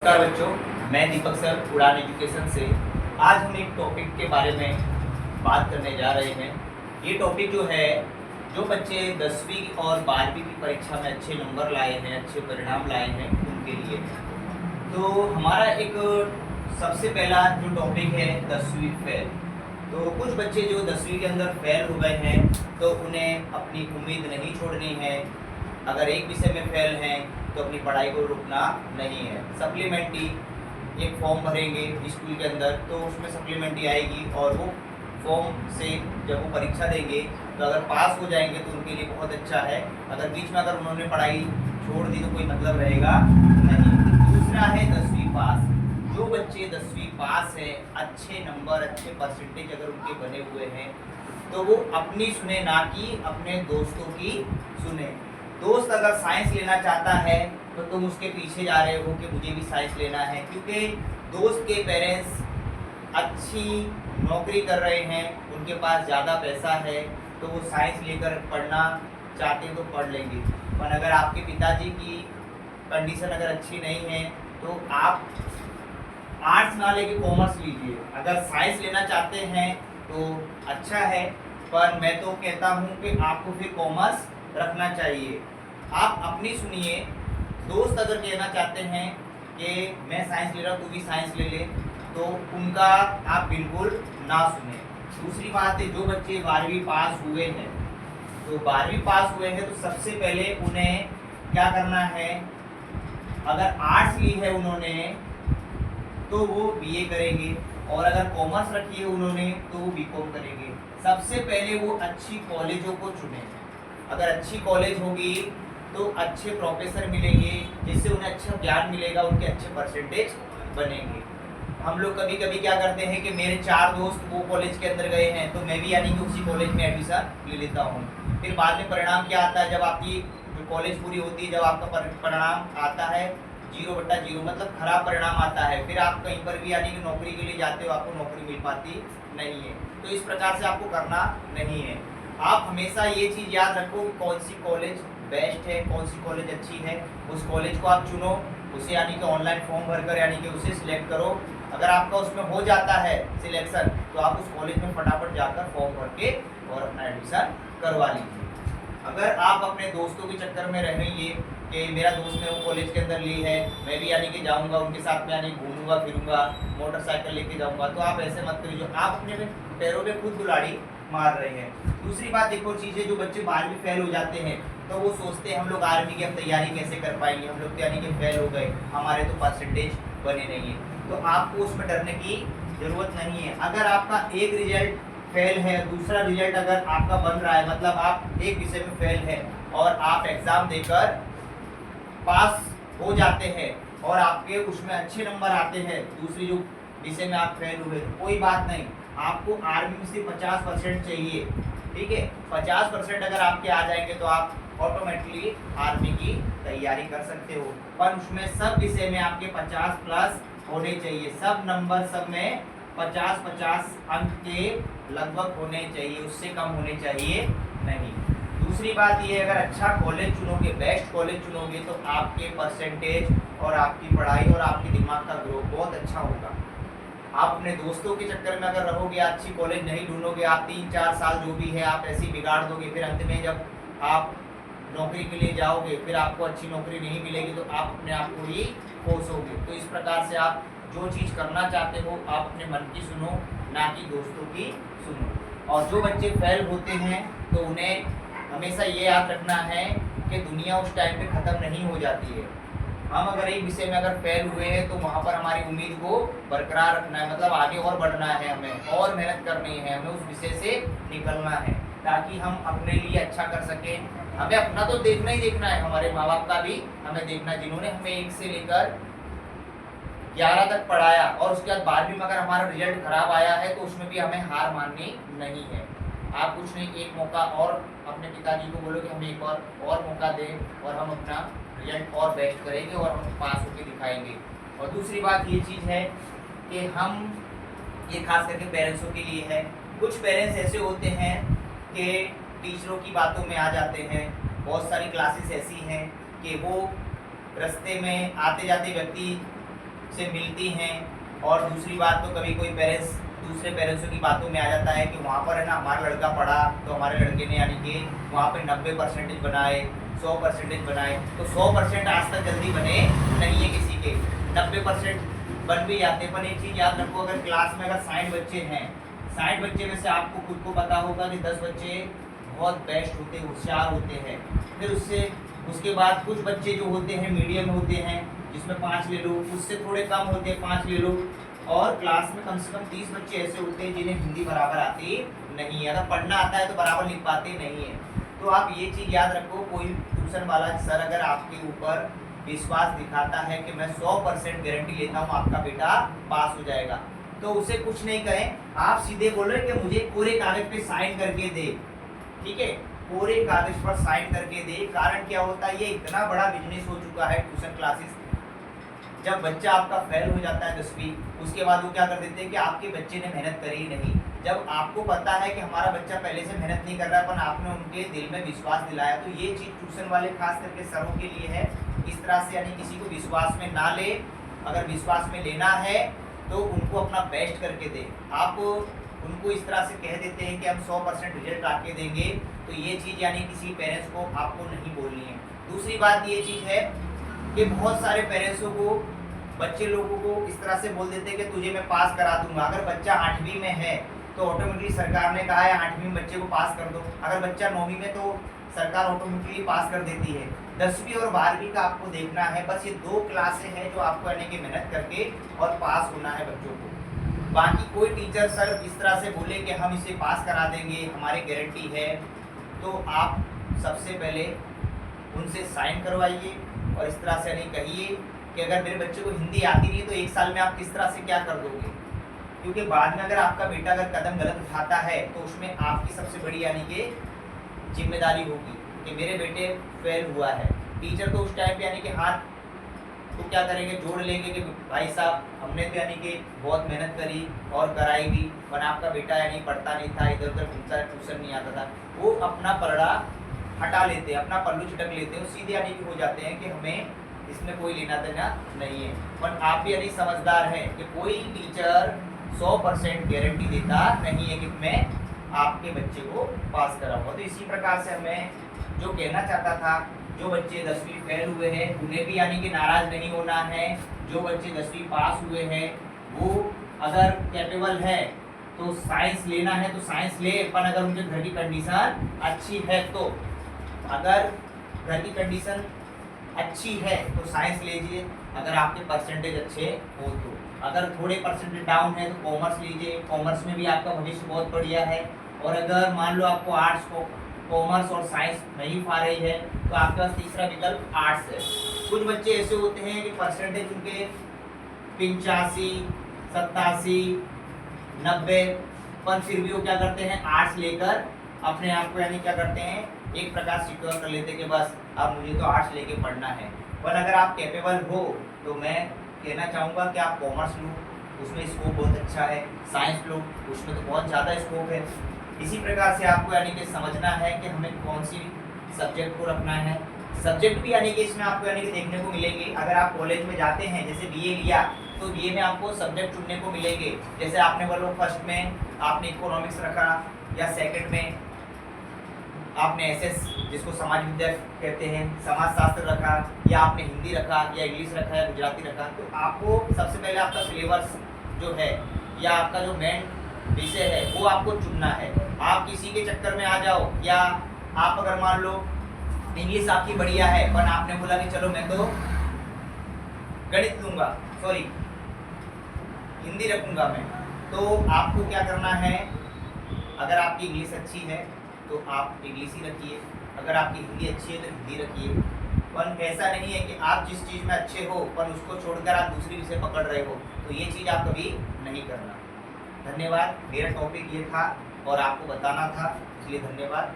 नमस्कार बच्चों, मैं दीपक सर उड़ान एजुकेशन से। आज हम एक टॉपिक के बारे में बात करने जा रहे हैं। ये टॉपिक जो है, जो बच्चे 10वीं और 12वीं की परीक्षा में अच्छे नंबर लाए हैं, अच्छे परिणाम लाए हैं, उनके लिए है। तो हमारा एक सबसे पहला जो टॉपिक है 10वीं फेल। तो कुछ बच्चे जो 10वीं के अंदर फेल हो गए हैं, तो उन्हें अपनी उम्मीद नहीं छोड़नी है। अगर एक विषय में फेल हैं तो अपनी पढ़ाई को रुकना नहीं है। सप्लीमेंट्री एक फॉर्म भरेंगे स्कूल के अंदर, तो उसमें सप्लीमेंट्री आएगी और वो फॉर्म से जब वो परीक्षा देंगे तो अगर पास हो जाएंगे तो उनके लिए बहुत अच्छा है। अगर बीच में अगर उन्होंने पढ़ाई छोड़ दी तो कोई मतलब रहेगा नहीं। दूसरा है 10वीं पास। जो बच्चे 10वीं पास है, अच्छे नंबर, अच्छे परसेंटेज अगर उनके बने हुए हैं, तो वो अपनी सुने, ना कि अपने दोस्तों की सुने। दोस्त अगर साइंस लेना चाहता है तो तुम उसके पीछे जा रहे हो कि मुझे भी साइंस लेना है, क्योंकि दोस्त के पेरेंट्स अच्छी नौकरी कर रहे हैं, उनके पास ज़्यादा पैसा है, तो वो साइंस लेकर पढ़ना चाहते हैं तो पढ़ लेंगे। पर अगर आपके पिताजी की कंडीशन अगर अच्छी नहीं है तो आप आर्ट्स ना लेके कॉमर्स लीजिए। अगर साइंस लेना चाहते हैं तो अच्छा है, पर मैं तो कहता हूँ कि आपको फिर कॉमर्स रखना चाहिए। आप अपनी सुनिए। दोस्त अगर कहना चाहते हैं कि मैं साइंस ले रहा हूँ, तू भी साइंस ले ले, तो उनका आप बिल्कुल ना सुने। दूसरी बात है, जो बच्चे 12वीं पास हुए हैं, तो 12वीं पास हुए हैं तो सबसे पहले उन्हें क्या करना है, अगर आर्ट्स ली है उन्होंने तो वो बीए करेंगे, और अगर कॉमर्स रखी है उन्होंने तो वो बीकॉम करेंगे। सबसे पहले वो अच्छी कॉलेजों को चुने। अगर अच्छी कॉलेज होगी तो अच्छे प्रोफेसर मिलेंगे, जिससे उन्हें अच्छा ज्ञान मिलेगा, उनके अच्छे परसेंटेज बनेंगे। हम लोग कभी कभी क्या करते हैं कि मेरे 4 दोस्त वो कॉलेज के अंदर गए हैं तो मैं भी यानी कि उसी कॉलेज में एडमिशन ले लेता हूँ। फिर बाद में परिणाम क्या आता है, जब आपकी जो कॉलेज पूरी होती है, जब आपका परिणाम आता है 0/0, मतलब खराब परिणाम आता है, फिर आप कहीं पर भी यानी कि नौकरी के लिए जाते हो, आपको नौकरी मिल पाती नहीं है। तो इस प्रकार से आपको करना नहीं है। आप हमेशा ये चीज़ याद रखो कि कौन सी कॉलेज बेस्ट है, कौन सी कॉलेज अच्छी है, उस कॉलेज को आप चुनो, उसे यानी कि ऑनलाइन फॉर्म भरकर यानी कि उसे सिलेक्ट करो। अगर आपका उसमें हो जाता है सिलेक्शन, तो आप उस कॉलेज में फटाफट जाकर फॉर्म भर के और अपना एडमिशन करवा लीजिए। अगर आप अपने दोस्तों के चक्कर में रहेंगे कि मेरा दोस्त ने वो कॉलेज के अंदर ली है, मैं भी यानी कि जाऊँगा उनके साथ में, यानी घूमूंगा फिरूंगा, मोटरसाइकिल लेके जाऊँगा, तो आप ऐसे मत करिए। आप अपने पैरों पे खुद कुल्हाड़ी मार रहे हैं। दूसरी बात, एक और चीज़ है, जो बच्चे 12वीं फेल हो जाते हैं तो वो सोचते हैं हम लोग आर्मी की हम तैयारी कैसे कर पाएंगे, हम लोग यानी कि फेल हो गए, हमारे तो परसेंटेज बने नहीं है। तो आपको उसमें डरने की ज़रूरत नहीं है। अगर आपका एक रिजल्ट फेल है, दूसरा रिजल्ट अगर आपका बन रहा है, मतलब आप एक विषय में फेल है और आप एग्ज़ाम देकर पास हो जाते हैं और आपके उसमें अच्छे नंबर आते हैं, दूसरी जो विषय में आप फेल हुए, कोई बात नहीं। आपको आर्मी में सिर्फ 50% चाहिए, ठीक है। 50% अगर आपके आ जाएंगे तो आप ऑटोमेटिकली आर्मी की तैयारी कर सकते हो। पर उसमें सब विषय में आपके 50+ होने चाहिए। सब नंबर सब में 50-50 अंक के लगभग होने चाहिए, उससे कम होने चाहिए नहीं। दूसरी बात ये, अगर अच्छा कॉलेज चुनोगे, बेस्ट कॉलेज चुनोगे, तो आपके परसेंटेज और आपकी पढ़ाई और आपके दिमाग का ग्रोथ बहुत अच्छा होगा। आप अपने दोस्तों के चक्कर में अगर रहोगे, अच्छी कॉलेज नहीं ढूंढोगे, आप 3-4 साल जो भी है आप ऐसे ही बिगाड़ दोगे, फिर अंत में जब आप नौकरी के लिए जाओगे, फिर आपको अच्छी नौकरी नहीं मिलेगी, तो आप अपने आप को ही कोसोगे। तो इस प्रकार से आप जो चीज़ करना चाहते हो, आप अपने मन की सुनो, ना कि दोस्तों की सुनो। और जो बच्चे फेल होते हैं तो उन्हें हमेशा ये याद रखना है कि दुनिया उस टाइम पे ख़त्म नहीं हो जाती है। हम अगर एक विषय में अगर फेल हुए हैं तो वहाँ पर हमारी उम्मीद को बरकरार रखना है, मतलब आगे और बढ़ना है, हमें और मेहनत करनी है, हमें उस विषय से निकलना है, ताकि हम अपने लिए अच्छा कर सकें। हमें अपना तो देखना ही देखना है, हमारे माँ बाप का भी हमें देखना है, जिन्होंने हमें 1 से लेकर 11 तक पढ़ाया, और उसके बाद 12वीं में अगर हमारा रिजल्ट खराब आया है तो उसमें भी हमें हार माननी नहीं है। आप कुछ नहीं, एक मौका और अपने पिताजी को बोलो कि हमें एक और मौका दें और हम अपना रिजल्ट और बेस्ट करेंगे और हम पास होकर दिखाएंगे। और दूसरी बात ये चीज़ है कि हम, ये खास करके पेरेंट्सों के लिए है, कुछ पेरेंट्स ऐसे होते हैं कि टीचरों की बातों में आ जाते हैं। बहुत सारी क्लासेस ऐसी हैं कि वो रास्ते में आते जाते व्यक्ति से मिलती हैं। और दूसरी बात तो कभी कोई पेरेंट्स दूसरे पेरेंट्सों की बातों में आ जाता है कि वहाँ पर है ना हमारा लड़का पढ़ा तो हमारे लड़के ने यानी कि वहाँ पे 90% बनाए, 100% बनाए। तो 100% आज तक जल्दी बने नहीं है किसी के, 90% बन भी जाते हैं। पर एक चीज़ याद रखो, अगर क्लास में अगर 60 बच्चे हैं, 60 बच्चे में से आपको खुद को पता होगा कि 10 बच्चे बहुत बेस्ट होते हैं, होशियार होते हैं। फिर उसके बाद कुछ बच्चे जो होते हैं मीडियम होते हैं, जिसमें 5 ले लो, उससे थोड़े कम होते हैं 5 ले लो। और क्लास में कम से कम 30 बच्चे ऐसे होते हैं जिन्हें हिंदी बराबर आती नहीं है, अगर पढ़ना आता है तो बराबर लिख पाते नहीं है। तो आप ये चीज़ याद रखो, कोई ट्यूशन वाला सर अगर आपके ऊपर विश्वास दिखाता है कि मैं 100% गारंटी लेता हूँ आपका बेटा पास हो जाएगा, तो उसे कुछ नहीं करें, आप सीधे बोलो कि मुझे पूरे कागज पे साइन करके दे। ठीक है, पूरे कागज पर साइन करके दे। कारण क्या होता है, ये इतना बड़ा बिजनेस हो चुका है ट्यूशन क्लासेस। जब बच्चा आपका फेल हो जाता है 10वीं, उसके बाद वो क्या कर देते हैं कि आपके बच्चे ने मेहनत करी नहीं। जब आपको पता है कि हमारा बच्चा पहले से मेहनत नहीं कर रहा है, पर आपने उनके दिल में विश्वास दिलाया, तो ये चीज़ ट्यूशन वाले खास करके सरों के लिए है। इस तरह से यानी किसी को विश्वास में ना ले, अगर विश्वास में लेना है तो उनको अपना बेस्ट करके दे। आप उनको इस तरह से कह देते हैं कि हम 100% रिजल्ट आके देंगे, तो ये चीज़ यानी किसी पेरेंट्स को आपको नहीं बोलनी है। दूसरी बात ये चीज़ है कि बहुत सारे पेरेंट्सों को बच्चे लोगों को इस तरह से बोल देते हैं कि तुझे मैं पास करा दूंगा। अगर बच्चा 8वीं में है तो ऑटोमेटिकली सरकार ने कहा है 8वीं में बच्चे को पास कर दो। अगर बच्चा 9वीं में, तो सरकार ऑटोमेटिकली पास कर देती है। 10वीं और 12वीं का आपको देखना है, बस ये 2 क्लासें हैं जो आपको यानी कि मेहनत करके और पास होना है बच्चों को। बाकी कोई टीचर सर इस तरह से बोले कि हम इसे पास करा देंगे, हमारी गारंटी है, तो आप सबसे पहले उनसे साइन करवाइए और इस तरह से यानी कहिए कि अगर मेरे बच्चे को हिंदी आती नहीं है तो 1 साल में आप किस तरह से क्या कर दोगे। क्योंकि बाद में अगर आपका बेटा अगर कदम गलत उठाता है तो उसमें आपकी सबसे बड़ी यानी कि जिम्मेदारी होगी कि मेरे बेटे फेल हुआ है। टीचर तो उस टाइम पे यानी कि हाथ तो क्या करेंगे, जोड़ लेंगे कि भाई साहब हमने तो यानी कि बहुत मेहनत करी और कराई भी, पर आपका बेटा यानी पढ़ता नहीं था, इधर उधर घूमता, ट्यूशन नहीं आता था। वो अपना पलड़ा हटा लेते हैं, अपना पल्लू छिटक लेते हैं, सीधे यानी कि हो जाते हैं कि हमें इसमें कोई लेना देना नहीं है। पर आप भी यानी समझदार हैं कि कोई टीचर 100% गारंटी देता नहीं है कि मैं आपके बच्चे को पास कराऊंगा। तो इसी प्रकार से हमें जो कहना चाहता था, जो बच्चे 10वीं फेल हुए हैं उन्हें भी यानी कि नाराज़ नहीं होना है। जो बच्चे 10वीं पास हुए हैं वो अगर कैपेबल है तो साइंस लेना है तो साइंस ले, पर अगर उनके घर की कंडीशन अच्छी है तो, अगर घर की कंडीशन अच्छी है तो साइंस लीजिए, अगर आपके परसेंटेज अच्छे हो तो। अगर थोड़े परसेंटेज डाउन है तो कॉमर्स लीजिए, कॉमर्स में भी आपका भविष्य बहुत बढ़िया है। और अगर मान लो आपको आर्ट्स को कॉमर्स और साइंस नहीं पा रही है तो आपके पास तीसरा विकल्प आर्ट्स है। कुछ बच्चे ऐसे होते हैं कि परसेंटेज उनके 85, 87, 90, पर फिर भी वो क्या करते हैं, आर्ट्स लेकर अपने आप को यानी क्या करते हैं, एक प्रकार सिक्योर कर लेते कि बस अब मुझे तो आर्ट्स लेके पढ़ना है। पर अगर आप कैपेबल हो तो मैं कहना चाहूँगा कि आप कॉमर्स लो, उसमें स्कोप बहुत अच्छा है। साइंस लो, उसमें तो बहुत ज़्यादा स्कोप है। इसी प्रकार से आपको यानी कि समझना है कि हमें कौन सी सब्जेक्ट को रखना है। सब्जेक्ट भी यानी कि इसमें आपको यानी कि देखने को मिलेंगे। अगर आप कॉलेज में जाते हैं, जैसे बीए लिया, तो बीए में आपको सब्जेक्ट चुनने को मिलेंगे। जैसे आपने बोलो फर्स्ट में आपने इकोनॉमिक्स रखा, या सेकंड में आपने एसएस जिसको समाज विद्या कहते हैं समाजशास्त्र रखा, या आपने हिंदी रखा, या इंग्लिश रखा, या गुजराती रखा, तो आपको सबसे पहले आपका सिलेबस जो है या आपका जो मेन विषय है वो आपको चुनना है। आप किसी के चक्कर में आ जाओ, या आप अगर मान लो इंग्लिश आपकी बढ़िया है पर आपने बोला कि चलो मैं तो गणित लूँगा, सॉरी हिंदी रखूँगा मैं, तो आपको क्या करना है, अगर आपकी इंग्लिश अच्छी है तो आप इंग्लिश ही रखिए, अगर आपकी हिंदी अच्छी है तो हिंदी रखिए। पर ऐसा नहीं है कि आप जिस चीज़ में अच्छे हो पर उसको छोड़कर आप दूसरी विषय पकड़ रहे हो, तो ये चीज़ आप कभी नहीं करना। धन्यवाद। मेरा टॉपिक ये था और आपको बताना था, इसलिए धन्यवाद।